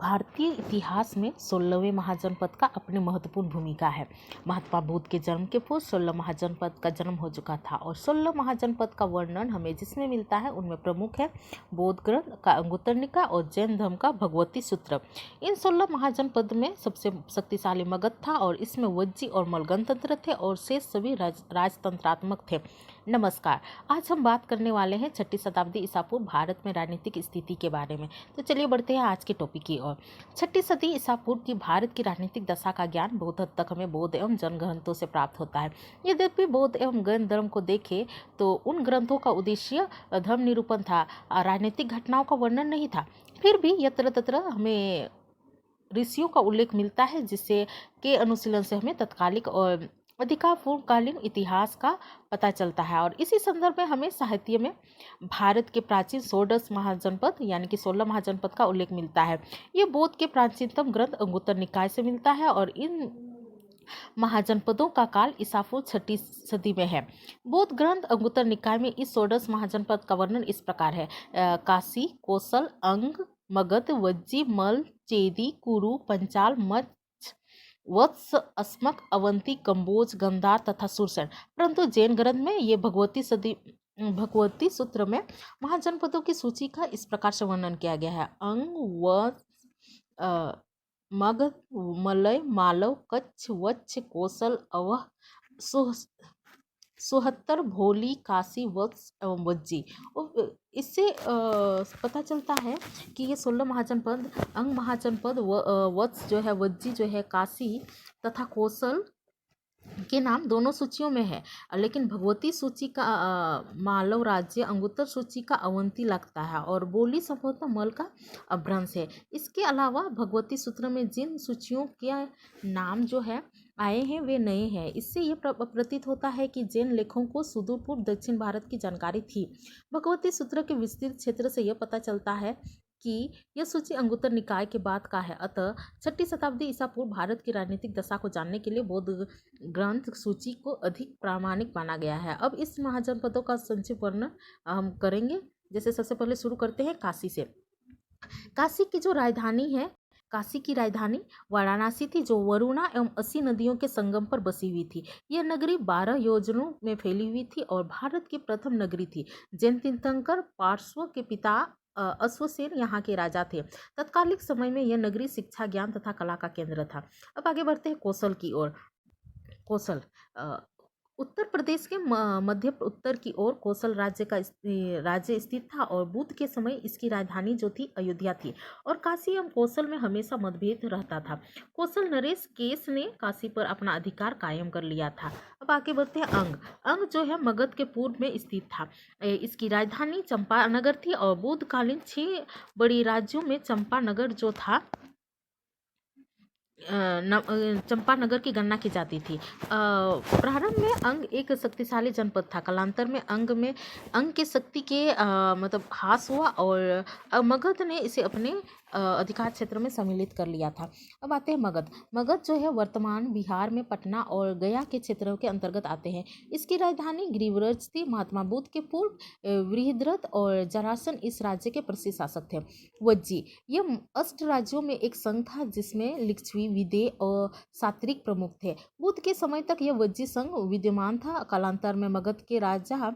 भारतीय इतिहास में 16वें महाजनपद का अपनी महत्वपूर्ण भूमिका है। महात्मा बुद्ध के जन्म के पूर्व 16 महाजनपद का जन्म हो चुका था और 16 महाजनपद का वर्णन हमें जिसमें मिलता है उनमें प्रमुख है बौद्ध ग्रंथ का अंगुत्तर निकाय और जैन धर्म का भगवती सूत्र। इन 16 महाजनपद में सबसे शक्तिशाली मगध था और इसमें वज्जी और मल गणतंत्र थे और शेष सभी राजतंत्रात्मक थे। नमस्कार, आज हम बात करने वाले हैं 6ठी शताब्दी ईसा पूर्व भारत में राजनीतिक स्थिति के बारे में। तो चलिए बढ़ते हैं आज के टॉपिक की ओर। 6ठी सदी ईसा पूर्व की भारत की राजनीतिक दशा का ज्ञान बहुत हद तक हमें बौद्ध एवं जैन ग्रंथों से प्राप्त होता है। यद्यपि बौद्ध एवं जैन धर्म को देखें तो उन ग्रंथों का उद्देश्य धर्म निरूपण था, राजनीतिक घटनाओं का वर्णन नहीं था। फिर भी यत्र तत्र हमें ऋषियों का उल्लेख मिलता है जिससे के अनुशीलन से हमें तत्कालिक और अधिकापूर्वकालीन इतिहास का पता चलता है। और इसी संदर्भ में हमें साहित्य में भारत के प्राचीन 16 महाजनपद यानी कि 16 महाजनपद का उल्लेख मिलता है। ये बौद्ध के प्राचीनतम ग्रंथ अंगुत्तर निकाय से मिलता है और इन महाजनपदों का काल ईसा पूर्व 6ठी सदी में है। बौद्ध ग्रंथ अंगुत्तर निकाय में इस 16 महाजनपद का वर्णन इस प्रकार है। काशी, कोसल, अंग, मगध, वज्जी, मल, चेदी, कुरु, पंचाल, मच्छ, वत्स, अस्मक, अवंती, कंबोज, गंधार तथा सुरसेन। परंतु जैन ग्रंथ में ये भगवती सूत्र में महाजनपदों की सूची का इस प्रकार से वर्णन किया गया है। अंग, मगध, मलय, मालव, कच्छ, वच्छ, कोसल, अवह, सुहत्तर, भोली, काशी, वत्स एवं वज्जी। इससे पता चलता है कि ये 16 महाजनपद अंग महाजनपद वत्स जो है, वज्जी जो है, काशी तथा कोसल के नाम दोनों सूचियों में है, लेकिन भगवती सूची का मालव राज्य, अंगुत्तर सूची का अवंती लगता है और बोली संभवतः मल का अपभ्रंश है। इसके अलावा भगवती सूत्र में जिन सूचियों के नाम जो है आए हैं वे नए हैं। इससे यह प्रतीत होता है कि जैन लेखों को सुदूर पूर्व दक्षिण भारत की जानकारी थी। भगवती सूत्र के विस्तृत क्षेत्र से यह पता चलता है कि यह सूची अंगुत्तर निकाय के बाद का है। अतः 6ठी शताब्दी ईसा पूर्व भारत की राजनीतिक दशा को जानने के लिए बौद्ध ग्रंथ सूची को अधिक प्रामाणिक माना गया है। अब इस महाजनपदों का संक्षिप्त वर्णन हम करेंगे। जैसे सबसे पहले शुरू करते हैं काशी से। काशी की जो राजधानी है, काशी की राजधानी वाराणसी थी जो वरुणा एवं 80 नदियों के संगम पर बसी हुई थी। यह नगरी 12 योजनों में फैली हुई थी और भारत की प्रथम नगरी थी। जैन तीर्थंकर पार्श्व के पिता अश्वसेन यहाँ के राजा थे। तत्कालिक समय में यह नगरी शिक्षा, ज्ञान तथा कला का केंद्र था। अब आगे बढ़ते हैं कौशल की ओर। कौशल उत्तर प्रदेश के मध्य उत्तर की ओर कौशल राज्य स्थित था और बुद्ध के समय इसकी राजधानी जो थी अयोध्या थी और काशी एवं कौशल में हमेशा मतभेद रहता था। कौशल नरेश केस ने काशी पर अपना अधिकार कायम कर लिया था। अब आगे बढ़ते हैं अंग। अंग जो है मगध के पूर्व में स्थित था। इसकी राजधानी चंपानगर थी और बुद्धकालीन 6 बड़ी राज्यों में चंपानगर जो था चंपानगर की गणना की जाती थी। प्रारंभ में अंग एक शक्तिशाली जनपद था। कालांतर में अंग के शक्ति के मतलब ह्रास हुआ और मगध ने इसे अपने अधिकार क्षेत्र में सम्मिलित कर लिया था। अब आते हैं मगध। मगध जो है वर्तमान बिहार में पटना और गया के क्षेत्रों के अंतर्गत आते हैं। इसकी राजधानी गिरिव्रज थी। महात्मा बुद्ध के पूर्व वृहद्रथ और जरासन इस राज्य के प्रसिद्ध शासक थे। वज्जी यह अष्ट राज्यों में एक संघ था जिसमें लिच्छवी, विदेह और सात्रिक प्रमुख थे। बुद्ध के समय तक यह वज्जी संघ विद्यमान था। कालांतर में मगध के राजा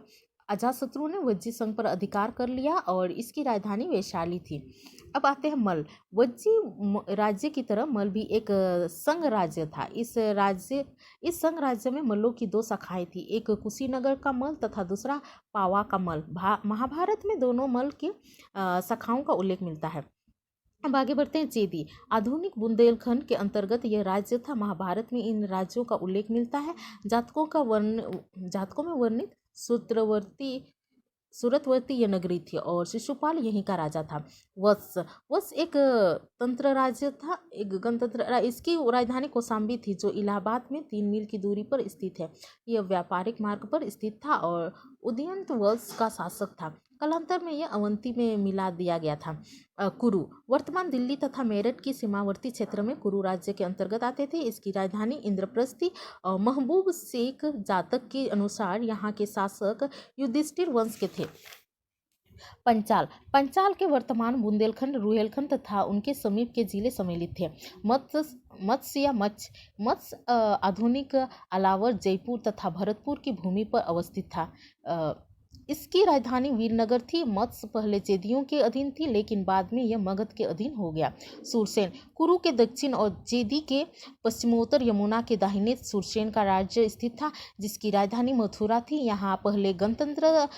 अजातशत्रु ने वज्जी संघ पर अधिकार कर लिया और इसकी राजधानी वैशाली थी। अब आते हैं मल। वज्जी राज्य की तरह मल भी एक संघ राज्य था। इस संघ राज्य में मल्लों की 2 शाखाएं थी, एक कुशीनगर का मल तथा दूसरा पावा का मल। महाभारत में दोनों मल की शाखाओं का उल्लेख मिलता है। अब आगे बढ़ते हैं चेदी। आधुनिक बुंदेलखंड के अंतर्गत यह राज्य था। महाभारत में इन राज्यों का उल्लेख मिलता है। जातकों में वर्णित सूरतवर्ती यह नगरी थी और शिशुपाल यहीं का राजा था। वत्स एक तंत्र राज्य था, एक गणतंत्र। इसकी राजधानी कौशाम्बी थी जो इलाहाबाद में 3 मील की दूरी पर स्थित है। यह व्यापारिक मार्ग पर स्थित था और उदयंत वंश का शासक था। कालांतर में यह अवंती में मिला दिया गया था। कुरु वर्तमान दिल्ली तथा मेरठ की सीमावर्ती क्षेत्र में कुरु राज्य के अंतर्गत आते थे। इसकी राजधानी इंद्रप्रस्थ थी। महबूब शेख जातक के अनुसार यहाँ के शासक युधिष्ठिर वंश के थे। पंचाल पंचाल के वर्तमान बुंदेलखंड, रुहेलखंड तथा उनके समीप के जिले सम्मिलित थे। मत्स्य मत्स्य या मत्स्य मत्स्य आधुनिक अलावर, जयपुर तथा भरतपुर की भूमि पर अवस्थित था। इसकी राजधानी वीरनगर थी। मत्स्य पहले चेदियों के अधीन थी, लेकिन बाद में यह मगध के अधीन हो गया। सुरसेन कुरु के दक्षिण और चेदी के पश्चिमोत्तर यमुना के दाहिने सुरसेन का राज्य स्थित था, जिसकी राजधानी मथुरा थी। यहाँ पहले गणतंत्रात्मक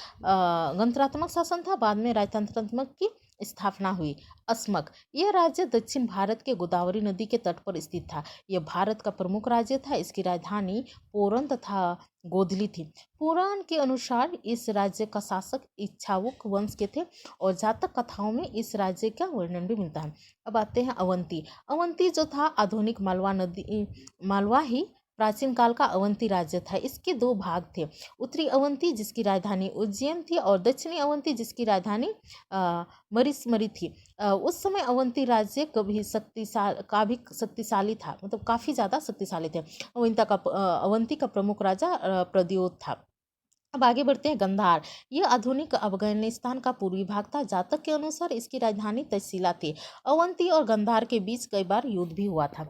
शासन था, बाद में राजतंत्रात्मक की स्थापना हुई। अस्मक यह राज्य दक्षिण भारत के गोदावरी नदी के तट पर स्थित था। यह भारत का प्रमुख राज्य था। इसकी राजधानी पोरन तथा गोधली थी। पुराण के अनुसार इस राज्य का शासक इक्ष्वाकु वंश के थे और जातक कथाओं में इस राज्य का वर्णन भी मिलता है। अब आते हैं अवंती। अवंती जो था आधुनिक मालवा ही प्राचीन काल का अवंती राज्य था। इसके दो भाग थे, उत्तरी अवंती जिसकी राजधानी उज्जैन थी और दक्षिणी अवंती जिसकी राजधानी मरीसमरी थी। उस समय अवंती राज्य काफी शक्तिशाली था, मतलब काफ़ी ज़्यादा शक्तिशाली थे। अवंती का प्रमुख राजा प्रद्योत था। अब आगे बढ़ते हैं। गंधार यह आधुनिक अफगानिस्तान का पूर्वी भाग था। जातक के अनुसार इसकी राजधानी तक्षशिला थी। अवंती और गंधार के बीच कई बार युद्ध भी हुआ था।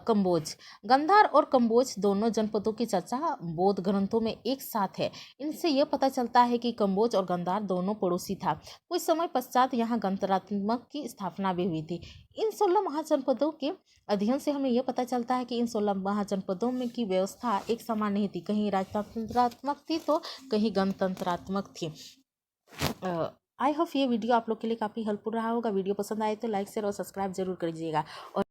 कंबोज गंधार और कंबोज दोनों जनपदों की चर्चा बौद्ध ग्रंथों में एक साथ है। इनसे यह पता चलता है कि कंबोज और गंधार दोनों पड़ोसी था। कुछ समय पश्चात यहाँ गणतंत्रात्मक की स्थापना भी हुई थी। इन 16 महाजनपदों के अध्ययन से हमें यह पता चलता है कि इन 16 महाजनपदों में की व्यवस्था एक समान नहीं थी। कहीं राजतंत्रात्मक थी तो कहीं गणतंत्रात्मक थी। आई होप ये वीडियो आप लोग के लिए काफ़ी हेल्पफुल रहा होगा। वीडियो पसंद आए तो लाइक शेयर और सब्सक्राइब जरूर करिएगा। और